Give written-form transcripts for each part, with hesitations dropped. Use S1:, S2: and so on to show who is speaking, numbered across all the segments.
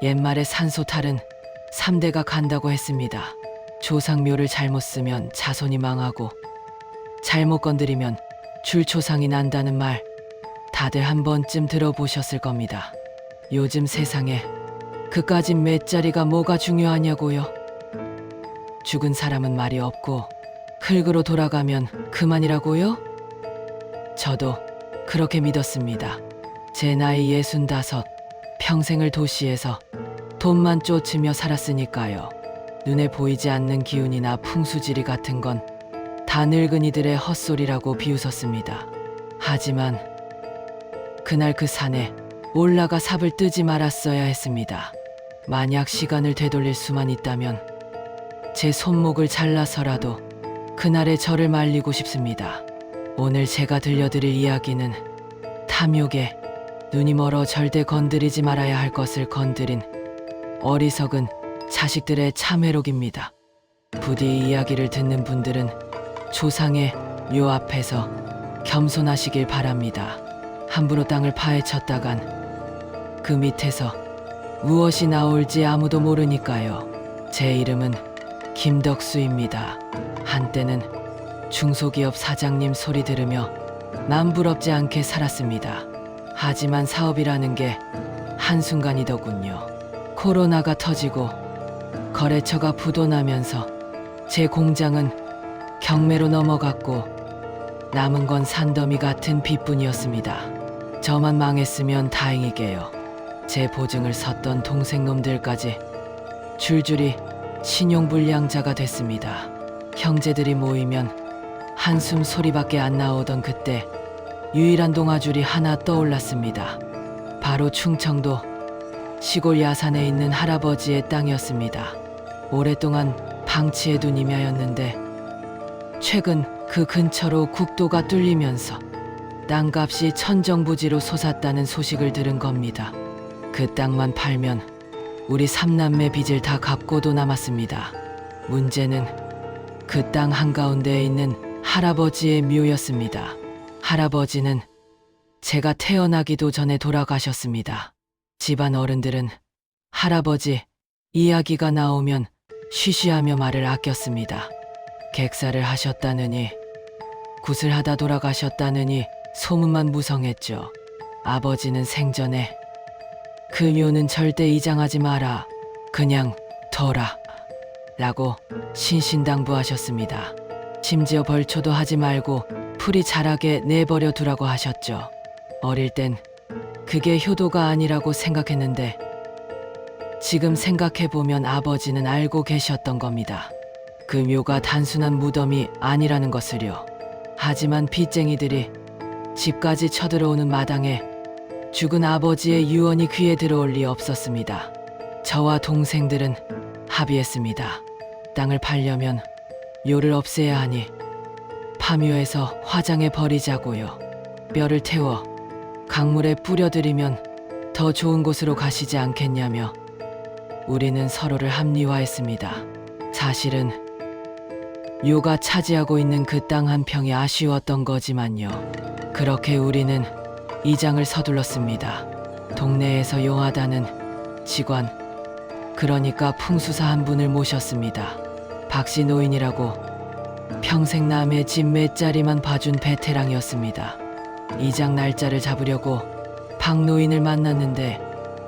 S1: 옛말에 산소탈은 3대가 간다고 했습니다. 조상묘를 잘못 쓰면 자손이 망하고 잘못 건드리면 줄초상이 난다는 말 다들 한 번쯤 들어보셨을 겁니다. 요즘 세상에 그까진 몇 자리가 뭐가 중요하냐고요? 죽은 사람은 말이 없고 흙으로 돌아가면 그만이라고요? 저도 그렇게 믿었습니다. 제 나이 65, 평생을 도시에서 돈만 쫓으며 살았으니까요. 눈에 보이지 않는 기운이나 풍수지리 같은 건 다 늙은이들의 헛소리라고 비웃었습니다. 하지만 그날 그 산에 올라가 삽을 뜨지 말았어야 했습니다. 만약 시간을 되돌릴 수만 있다면 제 손목을 잘라서라도 그날의 저를 말리고 싶습니다. 오늘 제가 들려드릴 이야기는 탐욕에 눈이 멀어 절대 건드리지 말아야 할 것을 건드린 어리석은 자식들의 참회록입니다. 부디 이 이야기를 듣는 분들은 조상의 묘 앞에서 겸손하시길 바랍니다. 함부로 땅을 파헤쳤다간 그 밑에서 무엇이 나올지 아무도 모르니까요. 제 이름은 김덕수입니다. 한때는 중소기업 사장님 소리 들으며 남 부럽지 않게 살았습니다. 하지만 사업이라는 게 한순간이더군요. 코로나가 터지고 거래처가 부도나면서 제 공장은 경매로 넘어갔고 남은 건 산더미 같은 빚뿐이었습니다. 저만 망했으면 다행이게요. 제 보증을 섰던 동생놈들까지 줄줄이 신용불량자가 됐습니다. 형제들이 모이면 한숨 소리밖에 안 나오던 그때 유일한 동아줄이 하나 떠올랐습니다. 바로 충청도 시골 야산에 있는 할아버지의 땅이었습니다. 오랫동안 방치해 둔 임야였는데 최근 그 근처로 국도가 뚫리면서 땅값이 천정부지로 솟았다는 소식을 들은 겁니다. 그 땅만 팔면 우리 삼남매 빚을 다 갚고도 남았습니다. 문제는 그 땅 한가운데에 있는 할아버지의 묘였습니다. 할아버지는 제가 태어나기도 전에 돌아가셨습니다. 집안 어른들은 할아버지 이야기가 나오면 쉬쉬하며 말을 아꼈습니다. 객사를 하셨다느니 굿을 하다 돌아가셨다느니 소문만 무성했죠. 아버지는 생전에 그 묘는 절대 이장하지 마라, 그냥 둬라 라고 신신당부하셨습니다. 심지어 벌초도 하지 말고 풀이 자라게 내버려 두라고 하셨죠. 어릴 땐 그게 효도가 아니라고 생각했는데 지금 생각해보면 아버지는 알고 계셨던 겁니다. 그 묘가 단순한 무덤이 아니라는 것을요. 하지만 빚쟁이들이 집까지 쳐들어오는 마당에 죽은 아버지의 유언이 귀에 들어올 리 없었습니다. 저와 동생들은 합의했습니다. 땅을 팔려면 묘를 없애야 하니 파묘에서 화장해 버리자고요. 뼈를 태워 강물에 뿌려들이면 더 좋은 곳으로 가시지 않겠냐며 우리는 서로를 합리화했습니다. 사실은 묘가 차지하고 있는 그 땅 한 평이 아쉬웠던 거지만요. 그렇게 우리는 이장을 서둘렀습니다. 동네에서 용하다는 직원, 그러니까 풍수사 한 분을 모셨습니다. 박씨 노인이라고 평생 남의 집 몇 자리만 봐준 베테랑이었습니다. 이장 날짜를 잡으려고 박 노인을 만났는데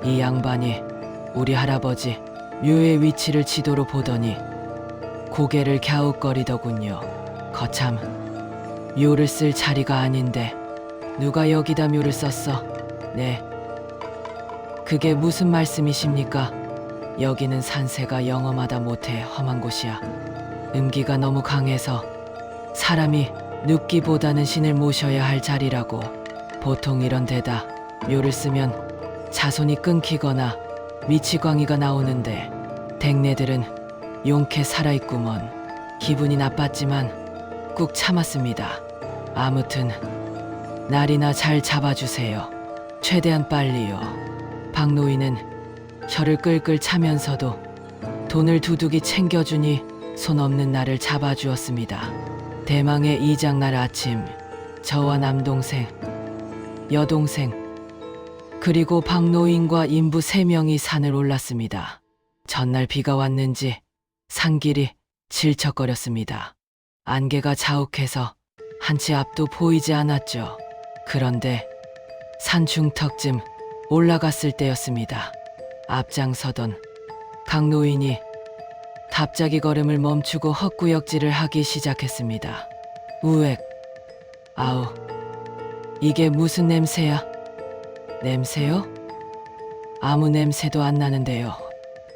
S1: 이 양반이 우리 할아버지 묘의 위치를 지도로 보더니 고개를 갸웃거리더군요. 거참, 묘를 쓸 자리가 아닌데 누가 여기다 묘를 썼어? 네. 그게 무슨 말씀이십니까? 여기는 산세가 영험하다 못해 험한 곳이야. 음기가 너무 강해서 사람이 눕기보다는 신을 모셔야 할 자리라고. 보통 이런 데다 묘를 쓰면 자손이 끊기거나 미치광이가 나오는데 댁네들은 용케 살아있구먼. 기분이 나빴지만 꾹 참았습니다. 아무튼 날이나 잘 잡아주세요. 최대한 빨리요. 박노인은 혀를 끌끌 차면서도 돈을 두둑이 챙겨주니 손 없는 날을 잡아주었습니다. 대망의 이장날 아침, 저와 남동생, 여동생, 그리고 박노인과 인부 3명이 산을 올랐습니다. 전날 비가 왔는지 산길이 질척거렸습니다. 안개가 자욱해서 한치 앞도 보이지 않았죠. 그런데 산 중턱쯤 올라갔을 때였습니다. 앞장서던 강노인이 갑자기 걸음을 멈추고 헛구역질을 하기 시작했습니다. 우엑, 아우, 이게 무슨 냄새야? 냄새요? 아무 냄새도 안 나는데요.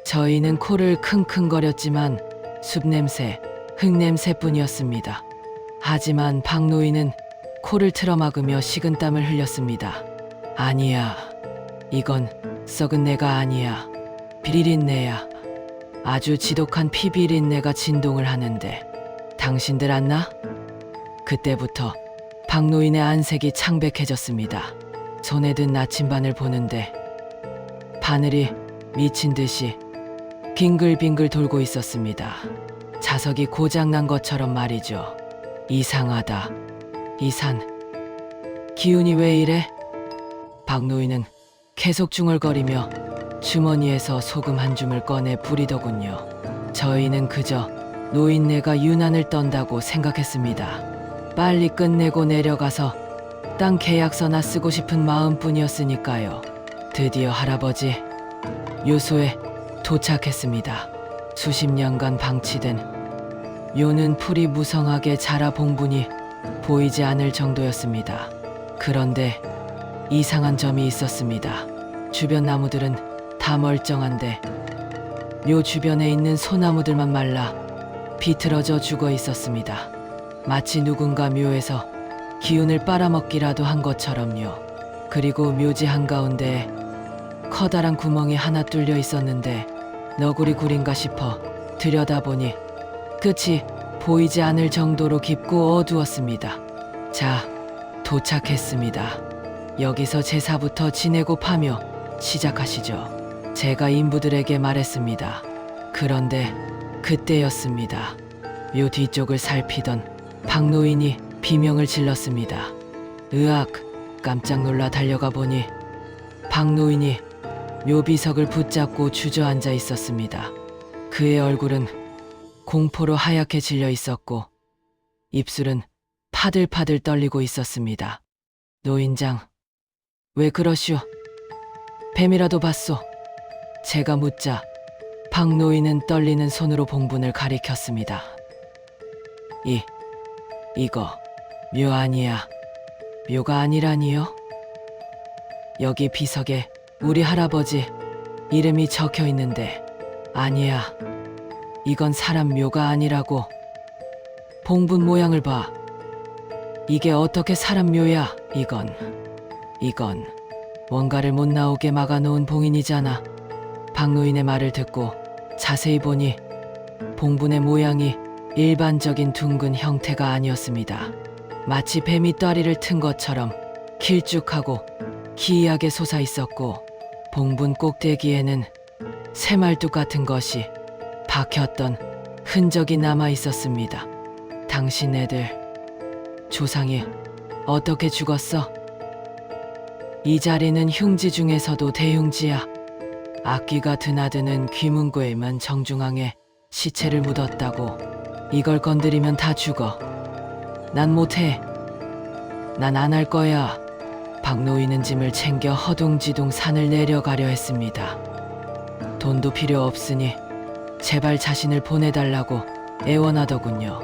S1: 저희는 코를 킁킁거렸지만 숲냄새, 흙냄새뿐이었습니다. 하지만 박노인은 코를 틀어막으며 식은땀을 흘렸습니다. 아니야, 이건 썩은 내가 아니야. 비린내야. 아주 지독한 피비린내가 진동을 하는데 당신들 안나? 그때부터 박노인의 안색이 창백해졌습니다. 손에 든 나침반을 보는데 바늘이 미친 듯이 빙글빙글 돌고 있었습니다. 자석이 고장난 것처럼 말이죠. 이상하다. 이 산 기운이 왜 이래? 박노인은 계속 중얼거리며 주머니에서 소금 한 줌을 꺼내 부리더군요. 저희는 그저 노인네가 유난을 떤다고 생각했습니다. 빨리 끝내고 내려가서 땅 계약서나 쓰고 싶은 마음뿐이었으니까요. 드디어 할아버지 요소에 도착했습니다. 수십 년간 방치된 묘는 풀이 무성하게 자라 봉분이 보이지 않을 정도였습니다. 그런데 이상한 점이 있었습니다. 주변 나무들은 다 멀쩡한데 묘 주변에 있는 소나무들만 말라 비틀어져 죽어 있었습니다. 마치 누군가 묘에서 기운을 빨아먹기라도 한 것처럼요. 그리고 묘지 한가운데에 커다란 구멍이 하나 뚫려 있었는데 너구리 굴인가 싶어 들여다보니 끝이 보이지 않을 정도로 깊고 어두웠습니다. 자, 도착했습니다. 여기서 제사부터 지내고 파며 시작하시죠. 제가 인부들에게 말했습니다. 그런데 그때였습니다. 묘 뒤쪽을 살피던 박노인이 비명을 질렀습니다. 으악! 깜짝 놀라 달려가 보니 박노인이 묘비석을 붙잡고 주저앉아 있었습니다. 그의 얼굴은 공포로 하얗게 질려 있었고 입술은 파들파들 떨리고 있었습니다. 노인장, 왜 그러시오? 뱀이라도 봤소? 제가 묻자 박노인은 떨리는 손으로 봉분을 가리켰습니다. 이거 묘 아니야. 묘가 아니라니요? 여기 비석에 우리 할아버지 이름이 적혀 있는데 아니야. 이건 사람 묘가 아니라고. 봉분 모양을 봐. 이게 어떻게 사람 묘야? 이건 뭔가를 못 나오게 막아놓은 봉인이잖아. 박노인의 말을 듣고 자세히 보니 봉분의 모양이 일반적인 둥근 형태가 아니었습니다. 마치 뱀이 떠리를 튼 것처럼 길쭉하고 기이하게 솟아 있었고 봉분 꼭대기에는 새말뚝 같은 것이 박혔던 흔적이 남아 있었습니다. 당신네들 조상이 어떻게 죽었어? 이 자리는 흉지 중에서도 대흉지야. 악귀가 드나드는 귀문고에만 정중앙에 시체를 묻었다고. 이걸 건드리면 다 죽어. 난 못해. 난 안 할 거야. 박노인은 짐을 챙겨 허둥지둥 산을 내려가려 했습니다. 돈도 필요 없으니 제발 자신을 보내달라고 애원하더군요.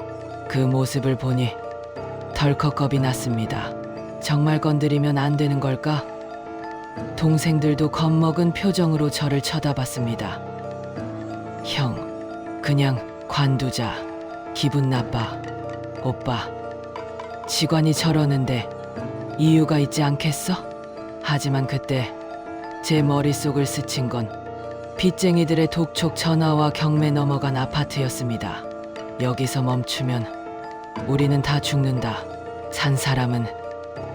S1: 그 모습을 보니 덜컥 겁이 났습니다. 정말 건드리면 안 되는 걸까? 동생들도 겁먹은 표정으로 저를 쳐다봤습니다. 형, 그냥 관두자. 기분 나빠. 오빠, 직관이 저러는데 이유가 있지 않겠어? 하지만 그때 제 머릿속을 스친 건 빚쟁이들의 독촉 전화와 경매 넘어간 아파트였습니다. 여기서 멈추면 우리는 다 죽는다. 산 사람은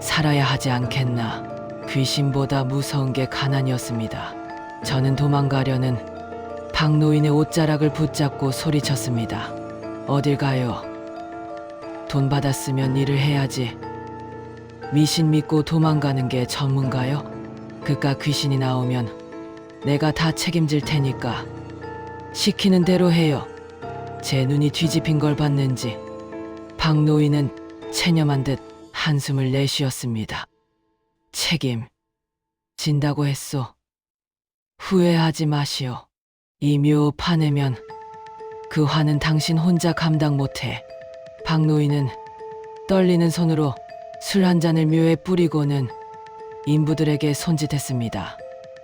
S1: 살아야 하지 않겠나. 귀신보다 무서운 게 가난이었습니다. 저는 도망가려는 박노인의 옷자락을 붙잡고 소리쳤습니다. 어딜 가요? 돈 받았으면 일을 해야지. 미신 믿고 도망가는 게 전문가요? 그깟 귀신이 나오면 내가 다 책임질 테니까 시키는 대로 해요. 제 눈이 뒤집힌 걸 봤는지 박노인은 체념한 듯 한숨을 내쉬었습니다. 책임 진다고 했소. 후회하지 마시오. 이 묘 파내면 그 화는 당신 혼자 감당 못해. 박노인은 떨리는 손으로 술 한 잔을 묘에 뿌리고는 인부들에게 손짓했습니다.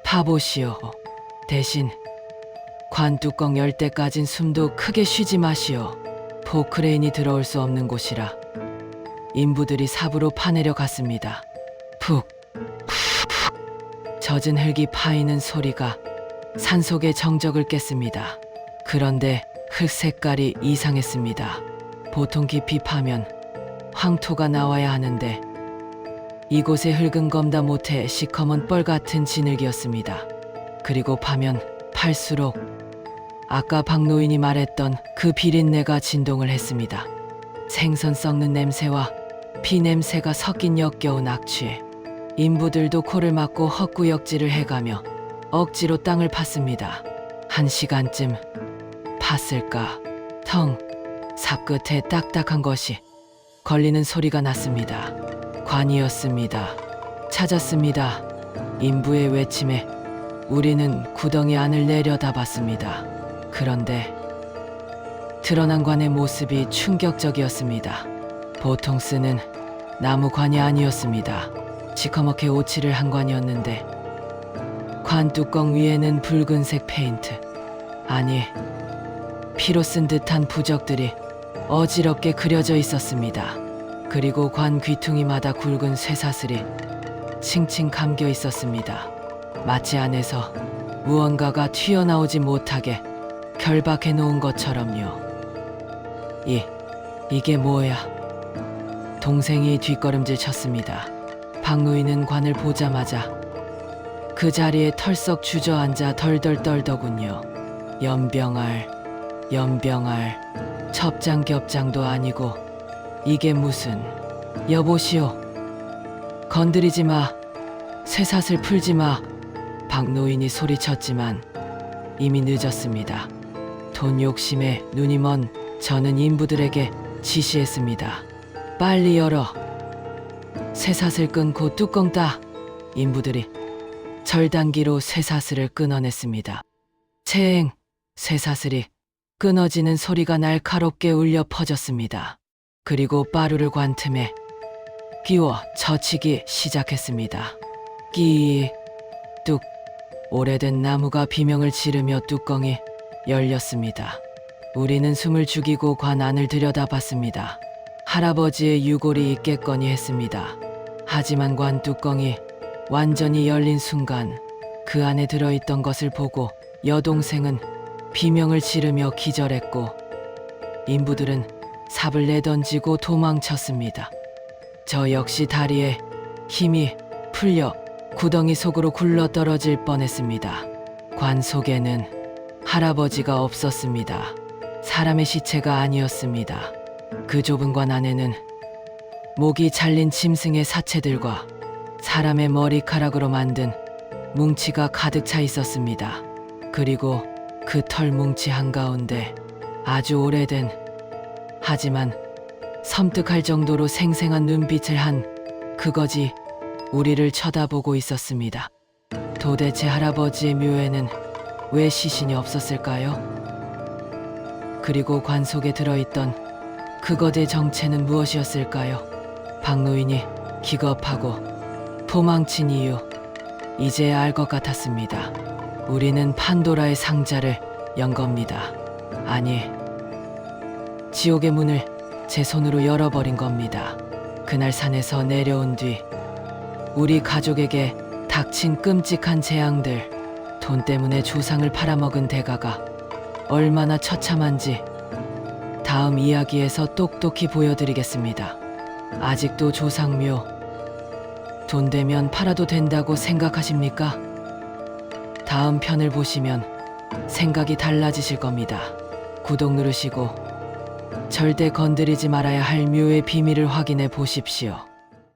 S1: 파보시오. 대신 관 뚜껑 열 때까진 숨도 크게 쉬지 마시오. 포크레인이 들어올 수 없는 곳이라 인부들이 삽으로 파내려 갔습니다. 푹 젖은 흙이 파이는 소리가 산속의 정적을 깼습니다. 그런데 흙 색깔이 이상했습니다. 보통 깊이 파면 황토가 나와야 하는데 이곳의 흙은 검다 못해 시커먼 뻘 같은 진흙이었습니다. 그리고 파면 팔수록 아까 박노인이 말했던 그 비린내가 진동을 했습니다. 생선 썩는 냄새와 피 냄새가 섞인 역겨운 악취에 인부들도 코를 막고 헛구역질을 해가며 억지로 땅을 팠습니다. 1시간쯤 팠을까? 텅 삽 끝에 딱딱한 것이 걸리는 소리가 났습니다. 관이었습니다. 찾았습니다. 인부의 외침에 우리는 구덩이 안을 내려다봤습니다. 그런데 드러난 관의 모습이 충격적이었습니다. 보통 쓰는 나무 관이 아니었습니다. 시커멓게 오칠을 한 관이었는데 관 뚜껑 위에는 붉은색 페인트, 아니 피로 쓴 듯한 부적들이 어지럽게 그려져 있었습니다. 그리고 관 귀퉁이마다 굵은 쇠사슬이 칭칭 감겨 있었습니다. 마치 안에서 무언가가 튀어나오지 못하게 결박해 놓은 것처럼요. 이게 뭐야? 동생이 뒷걸음질 쳤습니다. 박노인은 관을 보자마자 그 자리에 털썩 주저앉아 덜덜 떨더군요. 연병알, 첩장겹장도 아니고 이게 무슨... 여보시오. 건드리지 마. 쇠사슬 풀지 마. 박노인이 소리쳤지만 이미 늦었습니다. 돈 욕심에 눈이 먼 저는 인부들에게 지시했습니다. 빨리 열어. 쇠사슬 끊고 뚜껑 따. 인부들이 절단기로 쇠사슬을 끊어냈습니다. 체행, 쇠사슬이 끊어지는 소리가 날카롭게 울려 퍼졌습니다. 그리고 빠루를 관 틈에 끼워 젖히기 시작했습니다. 끼, 뚝. 오래된 나무가 비명을 지르며 뚜껑이 열렸습니다. 우리는 숨을 죽이고 관 안을 들여다봤습니다. 할아버지의 유골이 있겠거니 했습니다. 하지만 관 뚜껑이 완전히 열린 순간 그 안에 들어있던 것을 보고 여동생은 비명을 지르며 기절했고 인부들은 삽을 내던지고 도망쳤습니다. 저 역시 다리에 힘이 풀려 구덩이 속으로 굴러떨어질 뻔했습니다. 관 속에는 할아버지가 없었습니다. 사람의 시체가 아니었습니다. 그 좁은 관 안에는 목이 잘린 짐승의 사체들과 사람의 머리카락으로 만든 뭉치가 가득 차 있었습니다. 그리고 그 털 뭉치 한가운데 아주 오래된, 하지만 섬뜩할 정도로 생생한 눈빛을 한 그거지 우리를 쳐다보고 있었습니다. 도대체 할아버지의 묘에는 왜 시신이 없었을까요? 그리고 관 속에 들어있던 그것의 정체는 무엇이었을까요? 박노인이 기겁하고 도망친 이유, 이제야 알 것 같았습니다. 우리는 판도라의 상자를 연 겁니다. 아니, 지옥의 문을 제 손으로 열어버린 겁니다. 그날 산에서 내려온 뒤 우리 가족에게 닥친 끔찍한 재앙들, 돈 때문에 조상을 팔아먹은 대가가 얼마나 처참한지 다음 이야기에서 똑똑히 보여드리겠습니다. 아직도 조상묘 돈 되면 팔아도 된다고 생각하십니까? 다음 편을 보시면 생각이 달라지실 겁니다. 구독 누르시고 절대 건드리지 말아야 할 묘의 비밀을 확인해 보십시오.